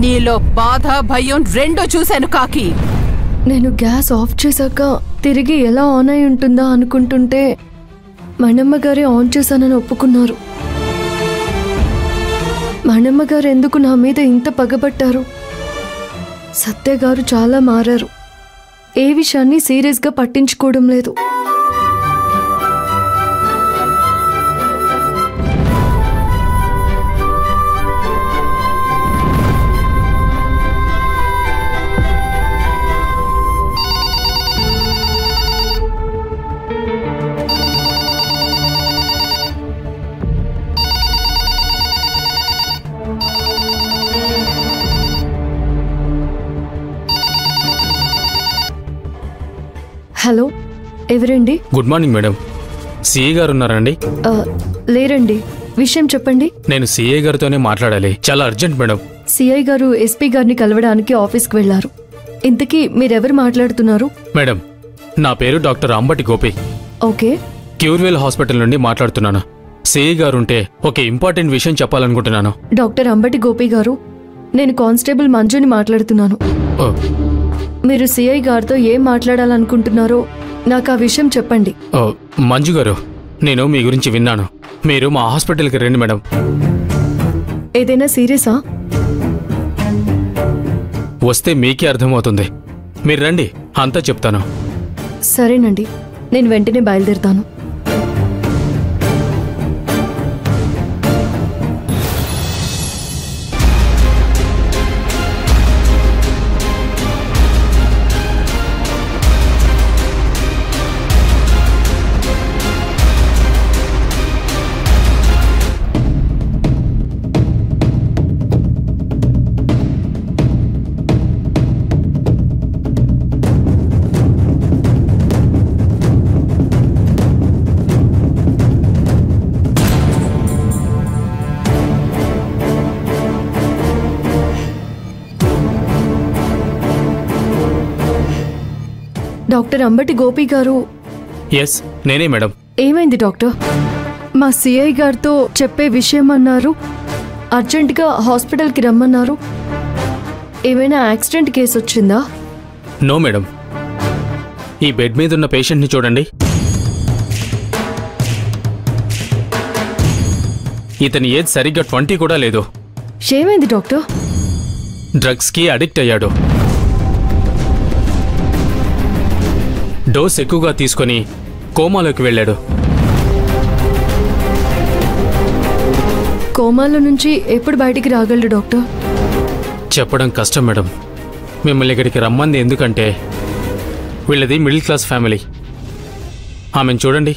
నీలో బాధ భయం రెండూ చూశాను కాకి. నేను గ్యాస్ ఆఫ్ చేశాక తిరిగి ఎలా ఆన్ అయి ఉంటుందా అనుకుంటుంటే మణమ్మ గారే ఆన్ చేశానని ఒప్పుకున్నారు. మణమ్మ గారు ఎందుకు నా మీద ఇంత పగబట్టారు? సత్య గారు చాలా మారారు. ఏ విషయాన్ని సీరియస్గా పట్టించుకోవడం లేదు. హలో, ఎవరండి? Good morning madam. సిఏ గారు ఉన్నారండి? లేరండి. విషయం చెప్పండి. నేను సిఏ గారితోనే మాట్లాడాలి, చాలా అర్జెంట్ మేడం. సిఐ గారు ఎస్పీ గారిని కలవడానికి ఆఫీస్కి వెళ్లారు. ఇంతకీ మీరెవరు మాట్లాడుతున్నారు? మేడం, నా పేరు doctor Ambati Gopi. Okay. Curewell hospital నుండి మాట్లాడుతున్నాను. సిఐ గారు ఉంటే ఒక ఇంపార్టెంట్ విషయం చెప్పాలనుకుంటున్నాను. డాక్టర్ అంబటి గోపి గారు, నేను కానిస్టేబుల్ మంజుని మాట్లాడుతున్నాను. మీరు సిఐ గారితో ఏం మాట్లాడాలనుకుంటున్నారో నాకు ఆ విషయం చెప్పండి. మంజు గారు, నేను మీ గురించి విన్నాను. మీరు మా హాస్పిటల్కి రండి మేడం. ఏదైనా సీరియసా? వస్తే మీకే అర్థమవుతుంది. మీరు రండి, అంతా చెప్తాను. సరేనండి, నేను వెంటనే బయలుదేరుతాను. డాక్టర్ అంబటి గోపి గారు. ఎస్, నేనే మేడం. ఏమైంది డాక్టర్? మా సిఐ గారితో చెప్పే విషయం అన్నారు. అర్జెంటుగా హాస్పిటల్కి రమ్మన్నారు. ఏమైనా యాక్సిడెంట్ కేసు వచ్చిందా? No madam. ఈ బెడ్ మీద ఉన్న పేషెంట్ని చూడండి. ఇతని ఏజ్ సరిగ్గా 20 కూడా లేదు. ఏమైంది డాక్టర్? డ్రగ్స్కి అడిక్ట్ అయ్యాడు. డోస్ ఎక్కువగా తీసుకొని కోమాలోకి వెళ్ళాడు. కోమాలో నుంచి ఎప్పుడు బయటికి రాగలడు డాక్టర్? చెప్పడం కష్టం మేడం. మిమ్మల్ని ఇక్కడికి రమ్మంది ఎందుకంటే వీళ్ళది మిడిల్ క్లాస్ ఫ్యామిలీ. ఆమెను చూడండి.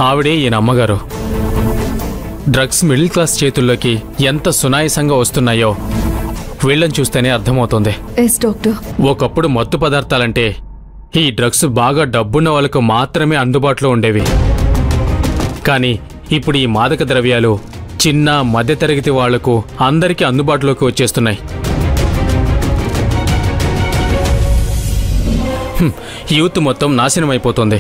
ఆవిడే ఈయన అమ్మగారు. డ్రగ్స్ మిడిల్ క్లాస్ చేతుల్లోకి ఎంత సునాయాసంగా వస్తున్నాయో వీళ్ళని చూస్తేనే అర్థమవుతుంది. Yes doctor. ఒకప్పుడు మత్తు పదార్థాలంటే ఈ డ్రగ్స్ బాగా డబ్బున్న వాళ్ళకు మాత్రమే అందుబాటులో ఉండేవి. కానీ ఇప్పుడు ఈ మాదక ద్రవ్యాలు చిన్న మధ్యతరగతి వాళ్లకు అందరికీ అందుబాటులోకి వచ్చేస్తున్నాయి. యూత్ మొత్తం నాశనం అయిపోతుంది.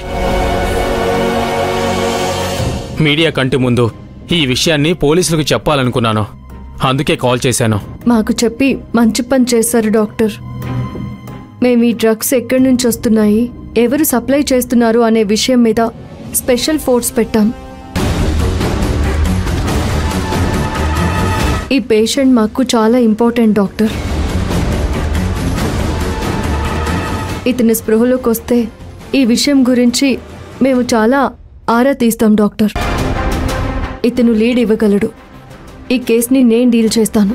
మీడియా కంటి ముందు ఈ విషయాన్ని పోలీసులకు చెప్పాలనుకున్నాను. అందుకే కాల్ చేశాను. మాకు చెప్పి మంచి పని చేశారు డాక్టర్. మేము ఈ డ్రగ్స్ ఎక్కడి నుంచి వస్తున్నాయి, ఎవరు సప్లై చేస్తున్నారు అనే విషయం మీద స్పెషల్ ఫోర్స్ పెట్టాం. ఈ పేషెంట్ మాకు చాలా ఇంపార్టెంట్ డాక్టర్. ఇతని స్పృహలోకి వస్తే ఈ విషయం గురించి మేము చాలా ఆరా తీస్తాం డాక్టర్. ఇతను లీడ్ ఇవ్వగలడు. ఈ కేసుని నేను డీల్ చేస్తాను.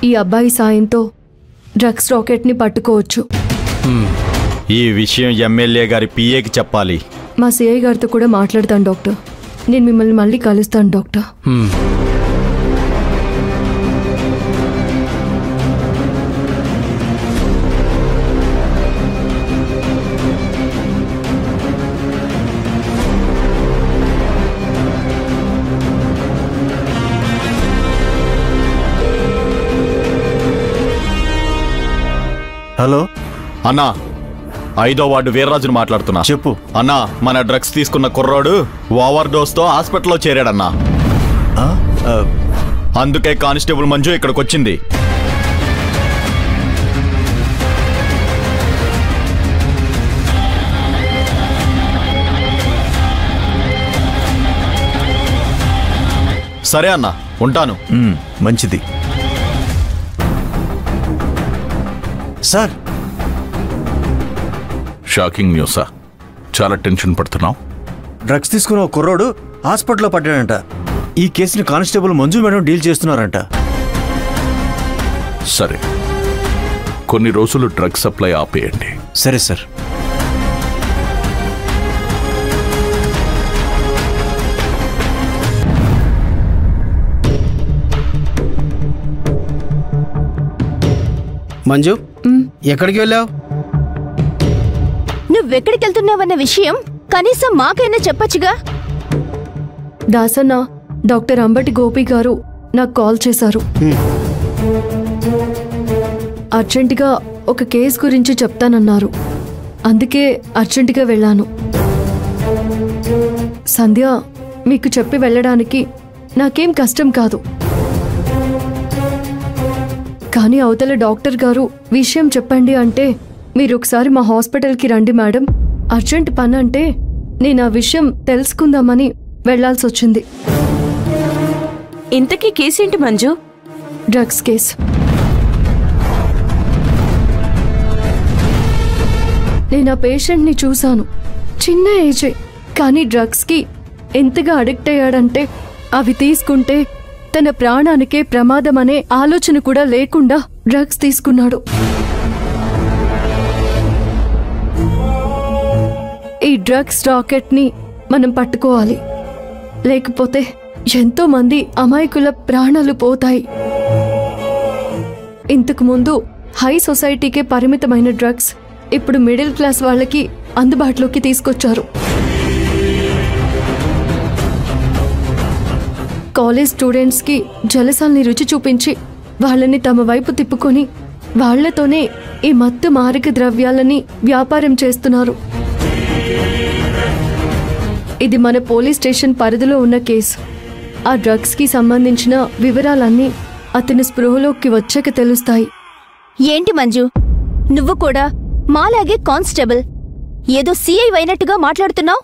ఈ అబ్బాయి సాయంతో డ్రగ్స్ రాకెట్ని పట్టుకోవచ్చు. ఈ విషయం ఎమ్మెల్యే గారి పిఏకి చెప్పాలి. మా సిఐ గారితో కూడా మాట్లాడతాను డాక్టర్. నేను మిమ్మల్ని మళ్ళీ కలుస్తాను డాక్టర్. హలో అన్నా, 5వ వార్డు వీర్రాజుని మాట్లాడుతున్నా. చెప్పు అన్నా, మన డ్రగ్స్ తీసుకున్న కుర్రాడు ఓవర్ డోస్ తో హాస్పిటల్లో చేరాడన్నా. అందుకే కానిస్టేబుల్ మంజు ఇక్కడికి వచ్చింది. సరే అన్నా, ఉంటాను. మంచిది సార్. షాకింగ్ న్యూసా? చాలా టెన్షన్ పడుతున్నావు. డ్రగ్స్ తీసుకున్న ఒక కుర్రోడు హాస్పిటల్లో పడ్డాడంట. ఈ కేసుని కానిస్టేబుల్ మంజు మేడం డీల్ చేస్తున్నారంట. సరే, కొన్ని రోజులు డ్రగ్స్ సప్లై ఆపేయండి. సరే సార్. మంజు, ఎక్కడికి వెళ్ళావు? నువ్వెక్కడికి వెళ్తున్నావన్న విషయం కనీసం మాకైనా చెప్పచ్చుగా. దాసన్న, డాక్టర్ అంబటి గోపి గారు నాకు కాల్ చేశారు. అర్జెంటుగా ఒక కేసు గురించి చెప్తానన్నారు. అందుకే అర్జెంటుగా వెళ్ళాను. సంధ్య, మీకు చెప్పి వెళ్ళడానికి నాకేం కష్టం కాదు. కానీ అవతల డాక్టర్ గారు విషయం చెప్పండి అంటే, మీరు ఒకసారి మా హాస్పిటల్కి రండి మేడం, అర్జెంట్ పని అంటే నేను ఆ విషయం తెలుసుకుందామని వెళ్లాల్సి వచ్చింది. ఇంతకీ కేసేంటి మంజు? Drugs case. నేను ఆ పేషెంట్ని చూశాను. చిన్న ఏజే, కానీ డ్రగ్స్కి ఎంతగా అడిక్ట్ అయ్యాడంటే అవి తీసుకుంటే తన ప్రాణానికే ప్రమాదమనే ఆలోచన కూడా లేకుండా డ్రగ్స్ తీసుకున్నాడు. ఈ డ్రగ్స్ రాకెట్ని మనం పట్టుకోవాలి, లేకపోతే ఎంతో మంది అమాయకుల ప్రాణాలు పోతాయి. ఇంతకు ముందు హై సొసైటీకే పరిమితమైన డ్రగ్స్ ఇప్పుడు మిడిల్ క్లాస్ వాళ్ళకి అందుబాటులోకి తీసుకొచ్చారు. కాలేజ్ స్టూడెంట్స్కి జలసాల్ని రుచి చూపించి వాళ్ళని తమ వైపు తిప్పుకొని వాళ్లతోనే ఈ మత్తు మారక ద్రవ్యాలని వ్యాపారం చేస్తున్నారు. ఇది మన పోలీస్ స్టేషన్ పరిధిలో ఉన్న కేసు. ఆ డ్రగ్స్కి సంబంధించిన వివరాలన్నీ అతని స్పృహలోకి వచ్చాక తెలుస్తాయి. ఏంటి మంజు, నువ్వు కూడా మాలాగే కానిస్టేబుల్ ఏదో సిఐ అయినట్టుగా మాట్లాడుతున్నావు?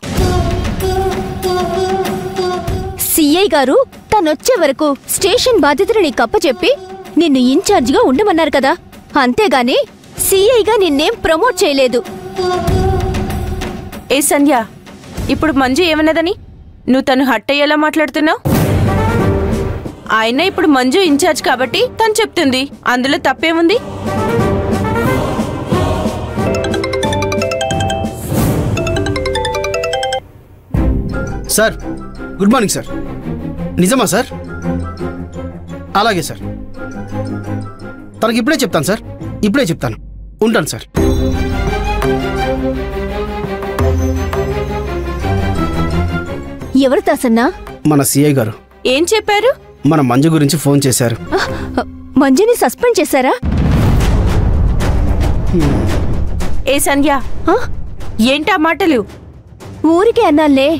సిఐ గారు తనొచ్చే వరకు స్టేషన్ బాధ్యతలు నీకు అప్పచెప్పి నిన్ను ఇన్ఛార్జిగా ఉండమన్నారు కదా, అంతేగాని సిఐగా నిన్నేం ప్రమోట్ చేయలేదు. ఏ సంధ్య, ఇప్పుడు మంజు ఏమన్నదని నువ్వు తను హట్ అయ్యేలా మాట్లాడుతున్నావు? ఆయన ఇప్పుడు మంజు ఇన్ఛార్జ్ కాబట్టి తను చెప్తుంది, అందులో తప్పేముంది? Sir, good morning sir. నిజమా సార్? అలాగే సార్, తనకి ఇప్పుడే చెప్తాను సార్, ఇప్పుడే చెప్తాను. ఉంటాను సార్. ఎవరు దాసన్నా? మన సిఐ గారు. ఏం చెప్పారు? మన మంజు గురించి ఫోన్ చేశారు. మంజుని సస్పెండ్ చేశారా? ఏ సంధ్య, ఏంటా మాటలు? ఊరికే అన్నాలే.